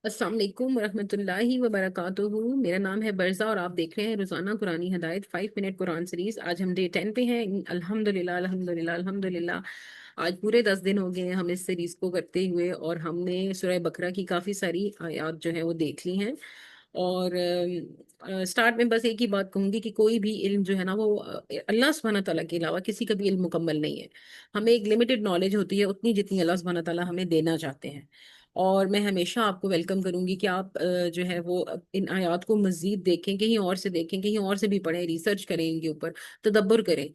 السلام علیکم ورحمۃ اللہ وبرکاتہ۔ میرا نام ہے برزا اور آپ دیکھ رہے ہیں روزانہ قرآنی ہدایت 5 منٹ قرآن سیریز۔ آج ہم ڈے 10 پہ ہیں۔ الحمد للہ الحمد للہ الحمد للہ۔ آج پورے 10 دن ہو گئے ہیں ہم اس سیریز کو کرتے ہوئے، اور ہم نے سورہ بقرہ کی کافی ساری آیات جو ہے وہ دیکھ لی ہیں۔ اور سٹارٹ میں بس ایک ہی بات کہوں گی کہ کوئی بھی علم جو ہے نا وہ اللہ سبحانہ تعالیٰ کے علاوہ کسی کا بھی علم مکمل نہیں ہے۔ ہمیں ایک لمیٹڈ نالج ہوتی ہے، اتنی جتنی اللہ سبحانہ تعالیٰ ہمیں دینا چاہتے ہیں۔ اور میں ہمیشہ آپ کو ویلکم کروں گی کہ آپ جو ہے وہ ان آیات کو مزید دیکھیں، کہیں اور سے دیکھیں، کہیں اور سے بھی پڑھیں، ریسرچ کریں، ان کے اوپر تدبر کریں،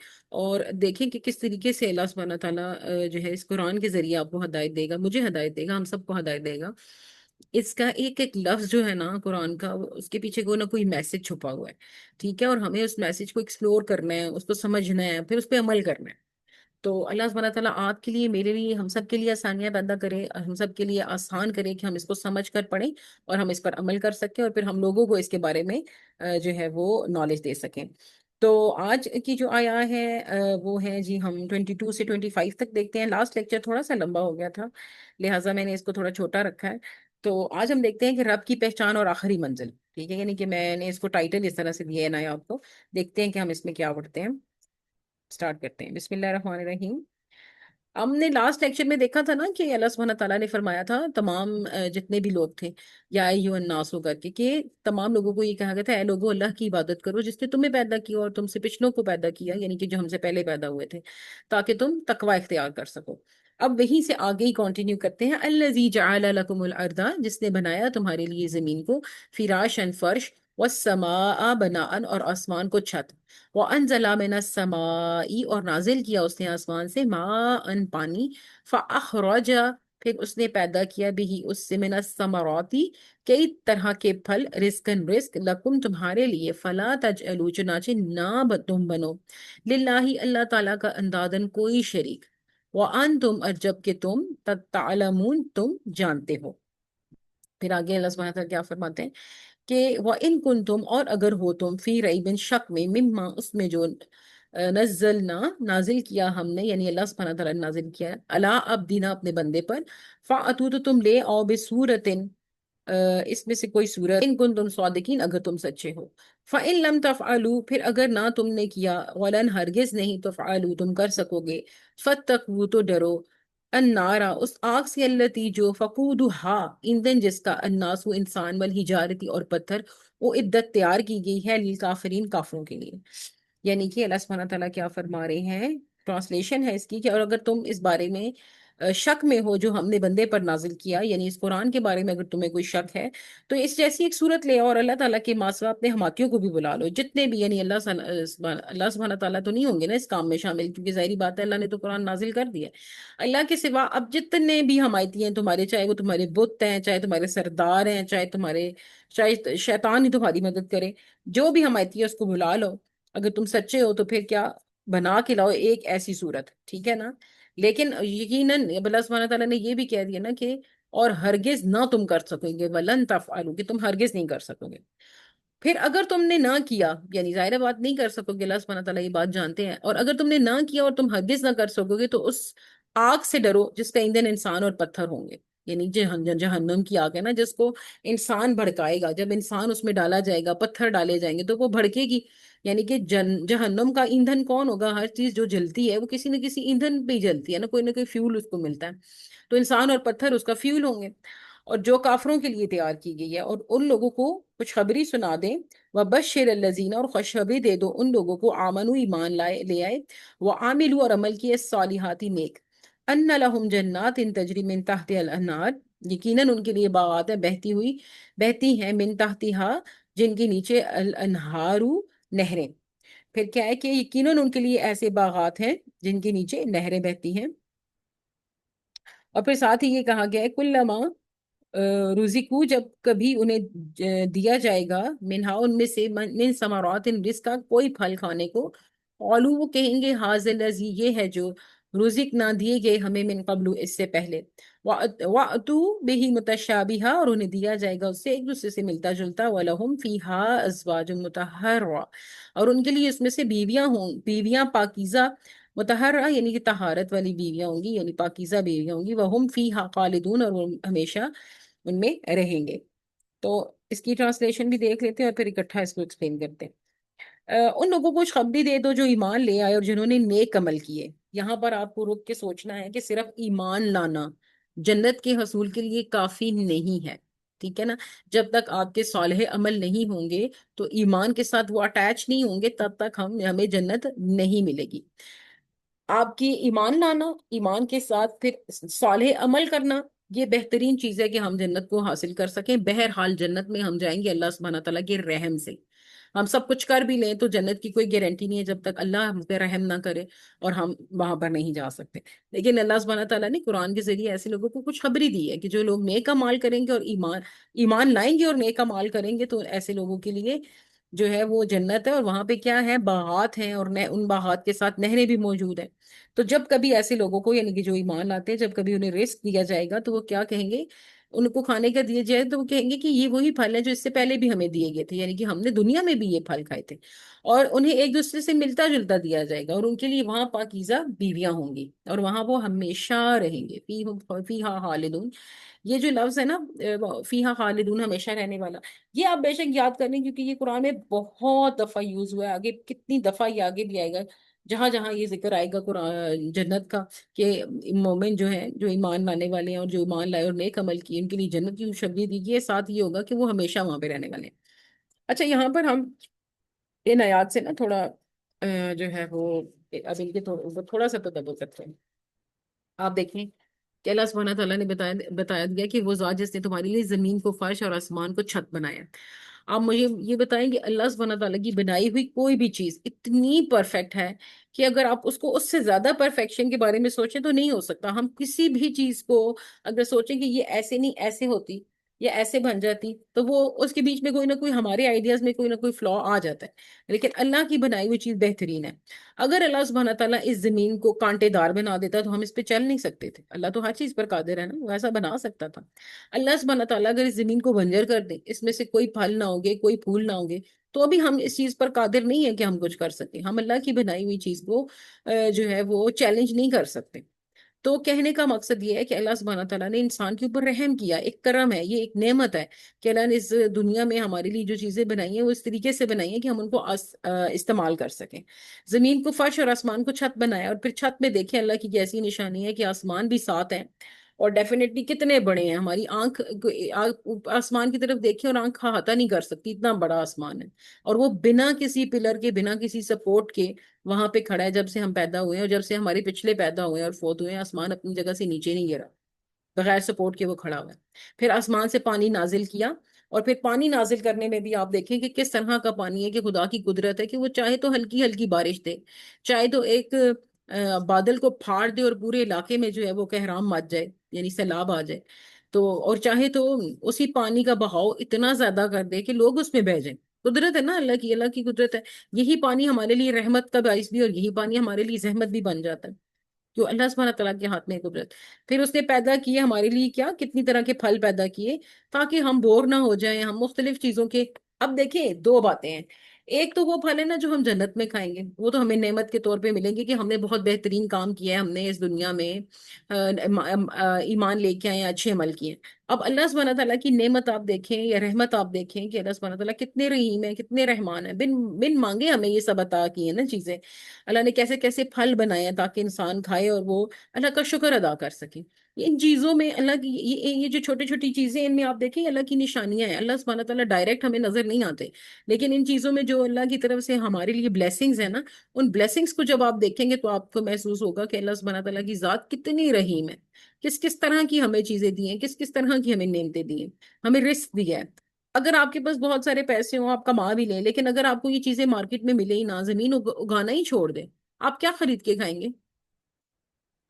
اور دیکھیں کہ کس طریقے سے اللہ سبحانہ تعالیٰ جو ہے اس قرآن کے ذریعے آپ کو ہدایت دے گا، مجھے ہدایت دے گا، ہم سب کو ہدایت دے گا۔ اس کا ایک ایک لفظ جو ہے نا قرآن کا، اس کے پیچھے کوئی نہ کوئی میسج چھپا ہوا ہے، ٹھیک ہے؟ اور ہمیں اس میسج کو ایکسپلور کرنا ہے، اس کو سمجھنا ہے، پھر اس پہ عمل کرنا ہے۔ تو اللہ سبحانہ تعالیٰ آپ کے لیے، میرے لیے، ہم سب کے لیے آسانیاں پیدا کرے، ہم سب کے لیے آسان کرے کہ ہم اس کو سمجھ کر پڑھیں اور ہم اس پر عمل کر سکیں، اور پھر ہم لوگوں کو اس کے بارے میں جو ہے وہ نالج دے سکیں۔ تو آج کی جو آیا ہے وہ ہے جی، ہم 22 سے 25 تک دیکھتے ہیں۔ لاسٹ لیکچر تھوڑا سا لمبا ہو گیا تھا، لہٰذا میں نے اس کو تھوڑا چھوٹا رکھا ہے۔ تو آج ہم دیکھتے ہیں کہ رب کی پہچان اور آخری منزل، ٹھیک ہے؟ یعنی کہ میں نے اس کو ٹائٹل اس طرح سے دیا ہے نا آپ کو، دیکھتے ہیں کہ ہم اس میں کیا پڑھتے ہیں۔ سٹارٹ کرتے ہیں، بسم اللہ الرحمن الرحیم۔ ہم نے لاسٹ لیکچر میں دیکھا تھا نا کہ اللہ سبحانہ تعالیٰ نے فرمایا تھا تمام جتنے بھی لوگ تھے، یا ایھا الناس ہو کر کے، کہ تمام لوگوں کو یہ کہا گیا تھا اے لوگوں اللہ کی عبادت کرو جس نے تمہیں پیدا کیا اور تم سے پچھلوں کو پیدا کیا، یعنی کہ جو ہم سے پہلے پیدا ہوئے تھے، تاکہ تم تقوی اختیار کر سکو۔ اب وہیں سے آگے ہی کنٹینیو کرتے ہیں، الذی جعل لکم الارض، جس نے بنایا تمہارے لیے زمین کو، فراشا فرش، والسماء بناء، اور آسمان کو چھت، وَأَنزَلَ مِنَ السَّمَاءِ، اور نازل کیا اس نے آسمان سے، ماءً پانی، فَأَخْرَجَ، پھر اس نے پیدا کیا بھی اس سے، من الثمرات، کئی طرح کے پھل، رزقاً رزق، لکم تمہارے لیے، فلا تجعلوا، چنانچہ نہ تم بنو، للہ اللہ تعالیٰ کا اندادن کوئی شریک، وَأَنتُمْ، اور جبکہ تم، تعلمون تم جانتے ہو۔ پھر آگے اللہ سبحانہ وتعالیٰ کیا فرماتے ہیں کہ وَإِن كُنتُمْ، اور اگر ہو تم، فی ریب، شک میں، مما، اس میں جو نزلنا، نازل کیا ہم نے، یعنی اللہ سبحانہ تعالیٰ نے نازل کیا ہے، علی عبدنا، اپنے بندے پر، فَأْتُوا، تو تم لے آؤ، بسورتن، اس میں سے کوئی سورت، ان کنتم صادقین، اگر تم سچے ہو، فَإِن لَمْ تَفْعَلُوا، پھر اگر نہ تم نے کیا، وَلَن، ہرگز نہیں، تفعلوا، تم کر سکو گے، فَاتَّقُوا، تو ڈرو، النارا، اس آگ سے، التی، جو، فقودھا، ایندھن جس کا، الناس، انسان، والحجارتی، اور پتھر، وہ عدت تیار کی گئی ہے، للکافرین، کافروں کے لیے۔ یعنی کہ اللہ سبحانہ تعالیٰ کیا فرما رہے ہیں، ٹرانسلیشن ہے اس کی، کہ اور اگر تم اس بارے میں شک میں ہو جو ہم نے بندے پر نازل کیا، یعنی اس قرآن کے بارے میں اگر تمہیں کوئی شک ہے، تو اس جیسی ایک صورت لے، اور اللہ تعالیٰ کے ماسوا اپنے حماتیوں کو بھی بلا لو، جتنے بھی، یعنی اللہ سبحانہ تعالیٰ تو نہیں ہوں گے نا اس کام میں شامل، کیونکہ ظاہری بات ہے اللہ نے تو قرآن نازل کر دیا ہے۔ اللہ کے سوا اب جتنے بھی حمایتی ہیں تمہارے، چاہے وہ تمہارے بت ہیں، چاہے تمہارے سردار ہیں، چاہے شیطان ہی تمہاری مدد کرے، جو بھی حمایتی ہے اس کو بلا لو، اگر تم سچے ہو تو پھر کیا، بنا کے لاؤ ایک ایسی صورت، ٹھیک ہے نا؟ لیکن یقیناً اللہ سبحانہ تعالیٰ نے یہ بھی کہہ دیا نا کہ اور ہرگز نہ تم کر سکو گے، ولن تفعلوا، کہ تم ہرگز نہیں کر سکو گے۔ پھر اگر تم نے نہ کیا، یعنی ظاہر بات نہیں کر سکو گے، اللہ سبحانہ تعالیٰ یہ بات جانتے ہیں، اور اگر تم نے نہ کیا اور تم ہرگز نہ کر سکو گے، تو اس آگ سے ڈرو جس کا ایندھن انسان اور پتھر ہوں گے، یعنی جہنم کی آگ ہے نا، جس کو انسان بھڑکائے گا، جب انسان اس میں ڈالا جائے گا، پتھر ڈالے جائیں گے تو وہ بھڑکے گی۔ یعنی کہ جہنم کا ایندھن کون ہوگا؟ ہر چیز جو جلتی ہے وہ کسی نہ کسی ایندھن پہ ہی جلتی ہے نہ کوئی فیول اس کو ملتا ہے، تو انسان اور پتھر اس کا فیول ہوں گے، اور جو کافروں کے لیے تیار کی گئی ہے، اور ان لوگوں کو خوشخبری سنا دیں، وَبَشِّرِ الَّذِينَ، اور خوشخبری دے دو ان لوگوں کو، آمنوا، ایمان لے آئے، وَعَامِلُوا، اور عمل کیے، الصالحات، نیک، ان لہم جنات تجری من تحت الانہار، یقیناً ان کے لیے باغات ہیں بہتی ہیں، من تحتہا، جن کے نیچے، الانہار، نہریں۔ پھر کیا ہے کہ یقیناً ان کے لیے ایسے باغات ہیں جن کے نیچے نہریں بہتی ہیں، اور پھر ساتھ ہی یہ کہا گیا ہے، کلما، رزقو، جب کبھی انہیں دیا جائے گا، منہا، ان میں سے، من ثمرات رزق کا، کوئی پھل کھانے کو، قالو، وہ کہیں گے، حاذا الذی، یہ ہے جو رزق نہ دیے گئے ہمیں، من قبل، اس سے پہلے، وَأْتُوا بِهِ مُتَشَابِهًا، اور انہیں دیا جائے گا اس سے ایک دوسرے سے ملتا جلتا، وَلَهُمْ فِيهَا أَزْوَاجٌ مُطَهَّرَةٌ، اور ان کے لیے اس میں سے بیویاں پاکیزہ، متحرہ یعنی کہ طہارت والی بیویاں ہوں گی، یعنی پاکیزہ بیویاں ہوں گی، وَهُمْ فِيهَا خَالِدُونَ، اور وہ ہمیشہ ان میں رہیں گے۔ تو اس کی ٹرانسلیشن بھی دیکھ لیتے ہیں اور پھر اکٹھا اس کو ایکسپلین کرتے ہیں۔ ان لوگوں کو خوشخبری دے دو جو ایمان لے آئے اور جنہوں نے نیک عمل کیے۔ یہاں پر آپ کو رک کے سوچنا ہے کہ صرف ایمان لانا جنت کے حصول کے لیے کافی نہیں ہے، ٹھیک ہے نا؟ جب تک آپ کے صالح عمل نہیں ہوں گے، تو ایمان کے ساتھ وہ اٹیچ نہیں ہوں گے، تب تک ہمیں جنت نہیں ملے گی۔ آپ کی ایمان لانا، ایمان کے ساتھ پھر صالح عمل کرنا، یہ بہترین چیز ہے کہ ہم جنت کو حاصل کر سکیں۔ بہرحال جنت میں ہم جائیں گے اللہ سبحانہ تعالیٰ کے رحم سے۔ ہم سب کچھ کر بھی لیں تو جنت کی کوئی گارنٹی نہیں ہے جب تک اللہ ہم پہ رحم نہ کرے، اور ہم وہاں پر نہیں جا سکتے۔ لیکن اللہ سبحانہ تعالیٰ نے قرآن کے ذریعے ایسے لوگوں کو کچھ خبری دی ہے کہ جو لوگ نیک اعمال کریں گے اور ایمان لائیں گے اور نیک اعمال کریں گے، تو ایسے لوگوں کے لیے جو ہے وہ جنت ہے، اور وہاں پہ کیا ہے، باغات ہیں، اور ان باغات کے ساتھ نہریں بھی موجود ہیں۔ تو جب کبھی ایسے لوگوں کو، یعنی کہ جو ایمان لاتے ہیں، جب کبھی انہیں رزق دیا جائے گا تو وہ کیا کہیں گے، ان کو کھانے کا دیے جائے تو وہ کہیں گے کہ یہ وہی پھل ہے جو اس سے پہلے بھی ہمیں دیے گئے تھے، یعنی کہ ہم نے دنیا میں بھی یہ پھل کھائے تھے۔ اور انہیں ایک دوسرے سے ملتا جلتا دیا جائے گا، اور ان کے لیے وہاں پاکیزہ بیویاں ہوں گی، اور وہاں وہ ہمیشہ رہیں گے۔ فیہا خالدون، یہ جو لفظ ہے نا، فیہا خالدون، ہمیشہ رہنے والا، یہ آپ بے شک یاد کر لیں، کیونکہ یہ قرآن میں بہت دفعہ یوز ہوا ہے۔ آگے کتنی دفعہ یہ آگے بھی آئے گا، جہاں جہاں یہ ذکر آئے گا قرآن جنت کا، کہ مومن جو ہیں، جو ایمان لانے والے ہیں اور جو ایمان لائے اور نیک عمل کیے، ان کے لیے جنت کی خوشخبری دی گئی ہے۔ ساتھ یہ ہوگا کہ وہ ہمیشہ وہاں پہ رہنے والے ہیں۔ اچھا، یہاں پر ہم ان آیات سے نا تھوڑا جو ہے وہ اب ان کے تھوڑا سا تدبر کرتے ہیں۔ آپ دیکھیں کہ اللہ سبحانہ تعالیٰ نے بتایا دیا کہ وہ ذات جس نے تمہارے لیے زمین کو فرش اور آسمان کو چھت بنایا۔ آپ مجھے یہ بتائیں کہ اللہ سبحانہ تعالیٰ کی بنائی ہوئی کوئی بھی چیز اتنی پرفیکٹ ہے کہ اگر آپ اس سے زیادہ پرفیکشن کے بارے میں سوچیں تو نہیں ہو سکتا۔ ہم کسی بھی چیز کو اگر سوچیں کہ یہ ایسے نہیں ایسے ہوتی یا ایسے بن جاتی، تو وہ اس کے بیچ میں کوئی نہ کوئی، ہمارے آئیڈیاز میں کوئی نہ کوئی فلا آ جاتا ہے، لیکن اللہ کی بنائی ہوئی چیز بہترین ہے۔ اگر اللہ سبحانہ تعالیٰ اس زمین کو کانٹے دار بنا دیتا تو ہم اس پہ چل نہیں سکتے تھے۔ اللہ تو ہر چیز پر قادر ہے نا، وہ ایسا بنا سکتا تھا۔ اللہ سبحانہ تعالیٰ اگر اس زمین کو بنجر کر دے، اس میں سے کوئی پھل نہ ہوگے، کوئی پھول نہ ہوگے، تو ابھی ہم اس چیز پر قادر نہیں ہے کہ ہم کچھ کر سکیں۔ ہم اللہ کی بنائی ہوئی چیز کو جو ہے وہ چیلنج نہیں کر سکتے۔ تو کہنے کا مقصد یہ ہے کہ اللہ سبحانہ تعالیٰ نے انسان کے اوپر رحم کیا، ایک کرم ہے، یہ ایک نعمت ہے کہ اللہ نے اس دنیا میں ہمارے لیے جو چیزیں بنائی ہیں وہ اس طریقے سے بنائی ہیں کہ ہم ان کو استعمال کر سکیں۔ زمین کو فرش اور آسمان کو چھت بنایا، اور پھر چھت میں دیکھیں اللہ کی کیسی نشانی ہے کہ آسمان بھی ساتھ ہیں، اور ڈیفینیٹلی کتنے بڑے ہیں۔ ہماری آنکھ آسمان کی طرف دیکھیں اور آنکھ احاطہ نہیں کر سکتی، اتنا بڑا آسمان ہے، اور وہ بنا کسی پلر کے، بنا کسی سپورٹ کے وہاں پہ کھڑا ہے۔ جب سے ہم پیدا ہوئے ہیں اور جب سے ہمارے پچھلے پیدا ہوئے ہیں اور فوت ہوئے ہیں، آسمان اپنی جگہ سے نیچے نہیں گرا، بغیر سپورٹ کے وہ کھڑا ہوا ہے۔ پھر آسمان سے پانی نازل کیا، اور پھر پانی نازل کرنے میں بھی آپ دیکھیں کہ کس طرح کا پانی ہے، کہ خدا کی قدرت ہے کہ وہ چاہے تو ہلکی ہلکی بارش دے، چاہے تو ایک بادل کو پھاڑ دے اور پورے علاقے میں جو ہے وہ کہرام مچ جائے، یعنی سیلاب آ جائے، تو اور چاہے تو اسی پانی کا بہاؤ اتنا زیادہ کر دے کہ لوگ اس میں بہہ جائیں۔ قدرت ہے نا اللہ کی قدرت ہے۔ یہی پانی ہمارے لیے رحمت کا باعث بھی، اور یہی پانی ہمارے لیے زحمت بھی بن جاتا ہے، جو اللہ سبحانہ تعالیٰ کے ہاتھ میں ہے قدرت۔ پھر اس نے پیدا کیے ہمارے لیے کیا، کتنی طرح کے پھل پیدا کیے تاکہ ہم بور نہ ہو جائیں، ہم مختلف چیزوں کے۔ اب دیکھیں دو باتیں ہیں، ایک تو وہ پھل ہے نا جو ہم جنت میں کھائیں گے، وہ تو ہمیں نعمت کے طور پہ ملیں گے کہ ہم نے بہت بہترین کام کیا ہے، ہم نے اس دنیا میں ایمان لے کے آئے ہیں، اچھے عمل کیے ہیں۔ اب اللہ سبحانہ تعالیٰ کی نعمت آپ دیکھیں یا رحمت آپ دیکھیں کہ اللہ سبحانہ تعالیٰ کتنے رحیم ہیں، کتنے رحمان ہیں، بن بن مانگے ہمیں یہ سب عطا کی ہیں نا چیزیں۔ اللہ نے کیسے کیسے پھل بنائے ہیں تاکہ انسان کھائے اور وہ اللہ کا شکر ادا کر سکے۔ ان چیزوں میں اللہ کی یہ جو چھوٹی چھوٹی چیزیں، ان میں آپ دیکھیں اللہ کی نشانیاں ہیں۔ اللہ سبحانہ تعالیٰ ڈائریکٹ ہمیں نظر نہیں آتے، لیکن ان چیزوں میں جو اللہ کی طرف سے ہمارے لیے بلیسنگز ہیں نا، ان بلیسنگز کو جب آپ دیکھیں گے تو آپ کو محسوس ہوگا کہ اللہ سبحانہ تعالیٰ کی ذات کتنی رحیم ہے، کس کس طرح کی ہمیں چیزیں دی ہیں، کس کس طرح کی ہمیں نعمتیں دی ہیں، ہمیں رزق دیا ہے۔ اگر آپ کے پاس بہت سارے پیسے ہوں، آپ کما بھی لیں، لیکن اگر آپ کو یہ چیزیں مارکیٹ میں ملے ہی نہ، زمین اگانا ہی چھوڑ دیں، آپ کیا خرید کے کھائیں گے؟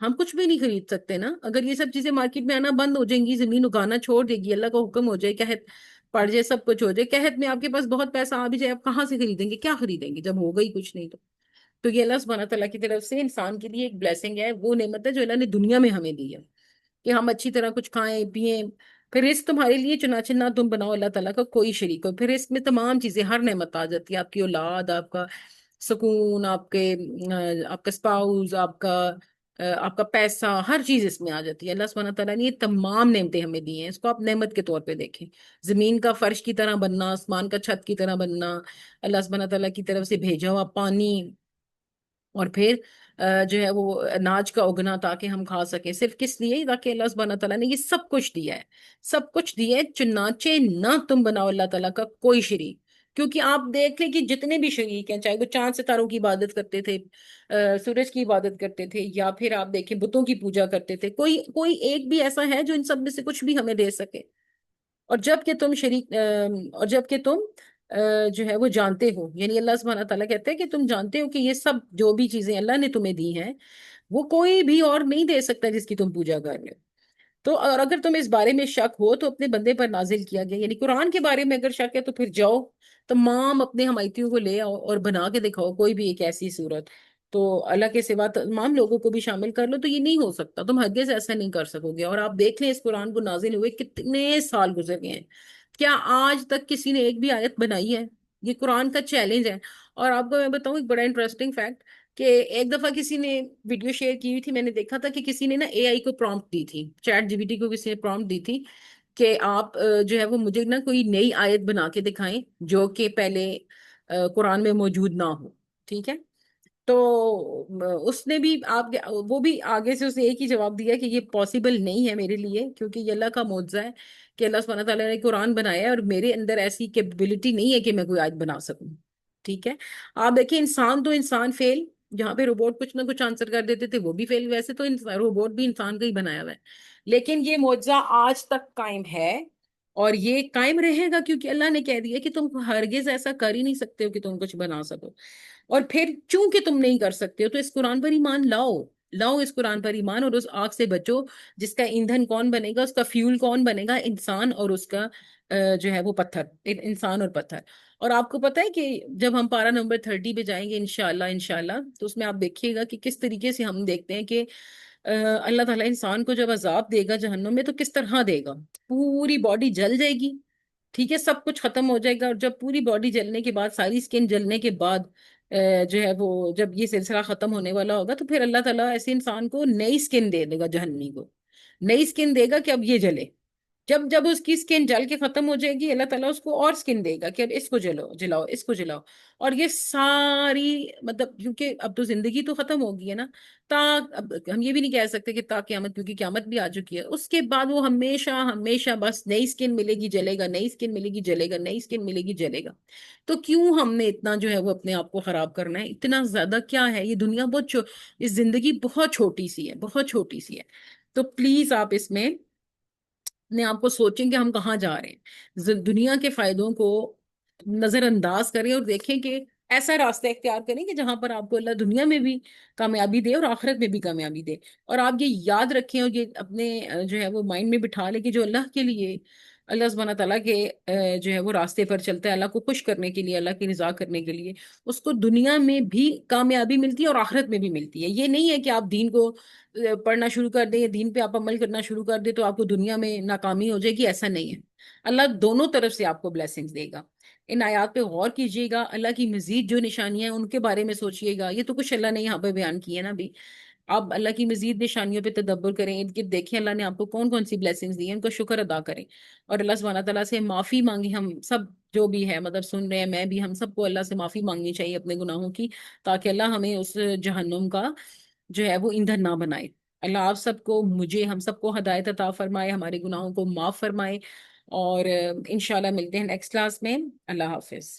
ہم کچھ بھی نہیں خرید سکتے نا۔ اگر یہ سب چیزیں مارکیٹ میں آنا بند ہو جائیں گی، زمین اگانا چھوڑ دے گی، اللہ کا حکم ہو جائے، قحط پڑ جائے، سب کچھ ہو جائے، قحط میں آپ کے پاس بہت پیسہ آ بھی جائے، آپ کہاں سے خریدیں گے؟ کیا خریدیں گے جب ہوگا ہی کچھ نہیں؟ تو یہ اللہ سبحانہ تعالیٰ کی طرف سے انسان کے لیے ایک بلیسنگ ہے، وہ نعمت ہے جو اللہ نے دنیا میں ہمیں دی ہے کہ ہم اچھی طرح کچھ کھائیں پیئیں۔ پھر رزق تمہارے لیے چنانچہ نہ تم بناؤ اللہ تعالیٰ کا کوئی شریک ہو۔ پھر رزق میں تمام چیزیں، ہر نعمت آ جاتی ہے، آپ کی اولاد، آپ کا سکون، آپ کا اسپاؤز، آپ کا آپ کا پیسہ، ہر چیز اس میں آ جاتی ہے. اللہ سبحانہ تعالیٰ نے یہ تمام نعمتیں ہمیں دی ہیں، اس کو آپ نعمت کے طور پہ دیکھیں. زمین کا فرش کی طرح بننا، آسمان کا چھت کی طرح بننا، اللہ سبحانہ تعالیٰ کی طرف سے بھیجا ہوا پانی، اور پھر جو ہے وہ اناج کا اگنا تاکہ ہم کھا سکیں. صرف کس لیے؟ تاکہ اللہ سبحانہ تعالیٰ نے یہ سب کچھ دیا ہے، سب کچھ دیا ہے. چنانچہ نہ تم بناؤ اللہ تعالیٰ کا کوئی شریک. کیونکہ آپ دیکھ لیں کہ جتنے بھی شریک ہیں، چاہے وہ چاند ستاروں کی عبادت کرتے تھے، سورج کی عبادت کرتے تھے، یا پھر آپ دیکھیں بتوں کی پوجا کرتے تھے، کوئی کوئی ایک بھی ایسا ہے جو ان سب میں سے کچھ بھی ہمیں دے سکے؟ اور جب کہ تم شریک اور جب کہ تم جو ہے وہ جانتے ہو، یعنی اللہ سبحانہ تعالیٰ کہتے ہیں کہ تم جانتے ہو کہ یہ سب جو بھی چیزیں اللہ نے تمہیں دی ہیں وہ کوئی بھی اور نہیں دے سکتا جس کی تم پوجا کر رہے ہو. تو اور اگر تم اس بارے میں شک ہو تو اپنے بندے پر نازل کیا گیا، یعنی قرآن کے بارے میں اگر شک ہے تو پھر جاؤ تمام اپنے حمایتیوں کو لے آؤ اور بنا کے دکھاؤ کوئی بھی ایک ایسی صورت. تو اللہ کے سوا تمام لوگوں کو بھی شامل کر لو، تو یہ نہیں ہو سکتا، تم ہرگز ایسا نہیں کر سکو گے. اور آپ دیکھ لیں اس قرآن کو نازل ہوئے کتنے سال گزر گئے ہیں، کیا آج تک کسی نے ایک بھی آیت بنائی ہے؟ یہ قرآن کا چیلنج ہے. اور آپ کو میں بتاؤں ایک بڑا انٹرسٹنگ فیکٹ، کہ ایک دفعہ کسی نے ویڈیو شیئر کی ہوئی تھی، میں نے دیکھا تھا کہ کسی نے نا اے آئی کو پرومپٹ دی تھی، چیٹ جی پی ٹی کو کسی نے پرومپٹ دی تھی کہ آپ جو ہے وہ مجھے نا کوئی نئی آیت بنا کے دکھائیں جو کہ پہلے قرآن میں موجود نہ ہو. ٹھیک ہے؟ تو اس نے بھی وہ بھی آگے سے اس نے ایک ہی جواب دیا کہ یہ پاسبل نہیں ہے میرے لیے، کیونکہ یہ اللہ کا معجزہ ہے کہ اللہ سبحانہ تعالیٰ نے قرآن بنایا ہے اور میرے اندر ایسی کیپبلٹی نہیں ہے کہ میں کوئی آیت بنا سکوں. ٹھیک ہے؟ آپ دیکھیں انسان تو انسان فیل، جہاں پہ روبوٹ کچھ نہ کچھ آنسر کر دیتے تھے وہ بھی فیل. ویسے تو روبوٹ بھی انسان کا ہی بنایا ہوا ہے، لیکن یہ معجزہ آج تک قائم ہے اور یہ قائم رہے گا، کیونکہ اللہ نے کہہ دیا کہ تم ہرگز ایسا کر ہی نہیں سکتے ہو کہ تم کچھ بنا سکو. اور پھر چونکہ تم نہیں کر سکتے ہو تو اس قرآن پر ایمان لاؤ، لاؤ اس قرآن پر ایمان، اور اس آگ سے بچو جس کا ایندھن کون بنے گا، اس کا فیول کون بنے گا؟ انسان اور اس کا جو ہے وہ پتھر، انسان اور پتھر. اور آپ کو پتہ ہے کہ جب ہم پارا نمبر 30 پہ جائیں گے انشاءاللہ انشاءاللہ، تو اس میں آپ دیکھیے گا کہ کس طریقے سے ہم دیکھتے ہیں کہ اللہ تعالیٰ انسان کو جب عذاب دے گا جہنم میں تو کس طرح دے گا. پوری باڈی جل جائے گی، ٹھیک ہے، سب کچھ ختم ہو جائے گا. اور جب پوری باڈی جلنے کے بعد، ساری اسکن جلنے کے بعد جو ہے وہ جب یہ سلسلہ ختم ہونے والا ہوگا تو پھر اللہ تعالیٰ ایسے انسان کو نئی اسکن دے دے گا، جہنمی کو نئی اسکن دے گا کہ اب یہ جلے. جب جب اس کی اسکن جل کے ختم ہو جائے گی، اللہ تعالیٰ اس کو اور اسکن دے گا کہ اب اس کو جلاؤ اس کو جلاؤ. اور یہ ساری مطلب کیونکہ اب تو زندگی تو ختم ہوگی ہے نا، تا اب ہم یہ بھی نہیں کہہ سکتے کہ تا قیامت، کیونکہ قیامت بھی آ چکی ہے. اس کے بعد وہ ہمیشہ ہمیشہ بس نئی اسکن ملے گی جلے گا، نئی اسکن ملے گی جلے گا، نئی اسکن ملے گی جلے گا. تو کیوں ہم نے اتنا جو ہے وہ اپنے آپ کو خراب کرنا ہے؟ اتنا زیادہ کیا ہے؟ یہ دنیا یہ زندگی بہت چھوٹی سی ہے، بہت چھوٹی سی ہے. تو پلیز آپ اس میں اپنے آپ کو سوچیں کہ ہم کہاں جا رہے ہیں. دنیا کے فائدوں کو نظر انداز کریں اور دیکھیں کہ ایسا راستہ اختیار کریں کہ جہاں پر آپ کو اللہ دنیا میں بھی کامیابی دے اور آخرت میں بھی کامیابی دے. اور آپ یہ یاد رکھیں اور یہ اپنے جو ہے وہ مائنڈ میں بٹھا لیں کہ جو اللہ کے لیے، اللہ سبحانہ تعالیٰ کے جو ہے وہ راستے پر چلتا ہے، اللہ کو خوش کرنے کے لیے، اللہ کی رضا کرنے کے لیے، اس کو دنیا میں بھی کامیابی ملتی ہے اور آخرت میں بھی ملتی ہے. یہ نہیں ہے کہ آپ دین کو پڑھنا شروع کر دیں، دین پہ آپ عمل کرنا شروع کر دیں تو آپ کو دنیا میں ناکامی ہو جائے گی، ایسا نہیں ہے. اللہ دونوں طرف سے آپ کو بلیسنگز دے گا. ان آیات پہ غور کیجئے گا، اللہ کی مزید جو نشانیاں ہیں ان کے بارے میں سوچئے گا. یہ تو کچھ اللہ نے یہاں پہ بیان کی ہے نا بھی. آپ اللہ کی مزید نشانیوں پہ تدبر کریں، ان کے دیکھیں اللہ نے آپ کو کون کون سی بلیسنگز دی ہیں، ان کا شکر ادا کریں. اور اللہ سبحانہ تعالیٰ سے معافی مانگیں. ہم سب جو بھی ہے مطلب سن رہے ہیں، میں بھی، ہم سب کو اللہ سے معافی مانگنی چاہیے اپنے گناہوں کی، تاکہ اللہ ہمیں اس جہنم کا جو ہے وہ ایندھن نہ بنائے. اللہ آپ سب کو، مجھے، ہم سب کو ہدایت عطا فرمائے، ہمارے گناہوں کو معاف فرمائے. اور انشاءاللہ ملتے ہیں نیکسٹ کلاس میں. اللہ حافظ.